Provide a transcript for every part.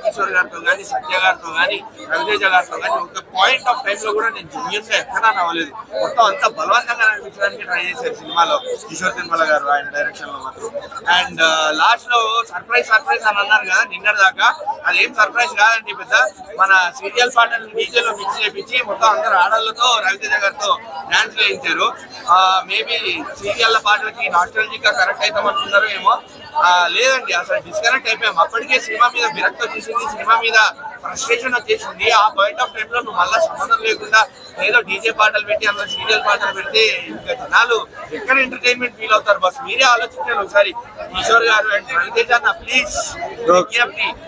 కిషోర్ గారితో కానీ, సత్య గారితో కానీ, రవితేజ గారితో కానీ ఒక పాయింట్ ఆఫ్ టైమ్ లో కూడా నేను జెన్యూన్ గా ఎక్కడా నవ్వలేదు. మొత్తం అంతా బలవంతంగా నడిపించడానికి ట్రై చేశారు సినిమాలో కిషోర్ తిరుమల గారు ఆయన డైరెక్షన్ లో మాత్రం. అండ్ లాస్ట్ లో సర్ప్రైజ్ అని అన్నారు కదా నిన్నటి దాకా, అదేం సర్ప్రైజ్ కాదండి. పెద్ద మన సీరియల్ పాటలు డీజేలో మిక్స్ చేయించి మొత్తం అందరు ఆడళ్ళతో రవితేజ గారితో డాన్స్ వేయించారు. మేబీ సీరియల్ పాటలకి నాస్టాలజిక్ గా కరెక్ట్ అవుతాం అనుకున్నారు ఏమో, లేదండి అసలు డిస్కనెక్ట్ అయిపోయాం. అప్పటికే సినిమా మీద విరక్తి వచ్చేసింది, సినిమా మీద ఫ్రస్ట్రేషన్ వచ్చేసింది. ఆ పాయింట్ ఆఫ్ టైమ్ లో నువ్వు మళ్ళీ సంబంధం లేకుండా ఏదో డీజే పాటలు పెట్టి అందులో సీరియల్ పాటలు పెడితే ఇంకా జనాలు ఎక్కడ ఎంటర్టైన్మెంట్ ఫీల్ అవుతారు? బస్ మీరే ఆలోచించారు ఒకసారి. కిషోర్ గారు అండ్ రవితేజ అన్న ప్లీజ్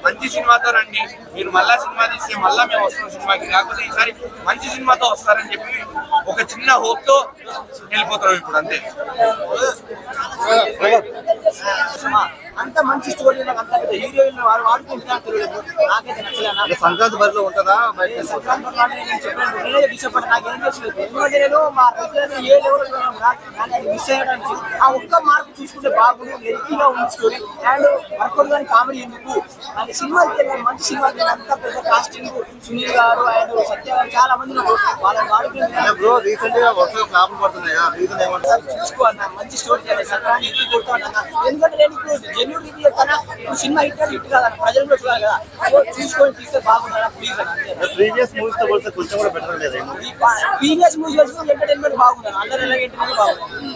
మంచి సినిమాతో రండి. మీరు మళ్ళా సినిమా తీస్తే మళ్ళా మేము వస్తున్నాం సినిమాకి, కాకపోతే ఈసారి మంచి సినిమాతో వస్తారని చెప్పి ఒక చిన్న హోప్ తో వెళ్ళిపోతాం ఇప్పుడు అంతే. అంత మంచి స్టోరీ అంత పెద్ద హీరోయిన్ వారు వాడుకుంటున్నారు తెలియదు. నాకైతే నచ్చలేదు. సంక్రాంతి బరిలో ఉంటుందా? సంక్రాంతి నేను చెప్పాను, నేనే డిసప్పాయింట్. నాకు ఏం తెలియదు. ఎందుకంటే నేను మా రైతులను ఏ లెవెల్ కానీ అది మిస్ అయ్యడానికి ఆ ఒక్క మార్పు చూసుకుంటే బాగుంది. లెంతీగా ఉంది స్టోరీ అండ్ వర్కౌట్ కానీ కామెడీ ఎందుకు అది సినిమా మంచి సినిమా. అంత పెద్ద కాస్టింగ్ సునీల్ గారు అండ్ సత్య గారు చాలా మంది వాళ్ళని వాడుకుంటున్నారు. చూసుకోవాలి మంచి స్టోరీ చేయాలి. సంక్రాంతి ఇంటికి కొడతాను ఎందుకంటే నేను ఇప్పుడు జెన్యూన్ రివ్యూ చెప్తానా. ఇప్పుడు సినిమా హిట్ కాదు ప్రజలు కూడా చూడాలి కదా, చూసుకొని తీస్తే బాగుంటుందా ప్లీజ్ అని. ప్రీవియస్ మూవీస్ తో కొంచెం కూడా బెటర్ లేదు. ప్రీవియస్ మూవీస్ ఎంటర్టైన్మెంట్ బాగుంటుంది, అందరూ ఎంటర్టైన్మెంట్ బాగుంటుంది.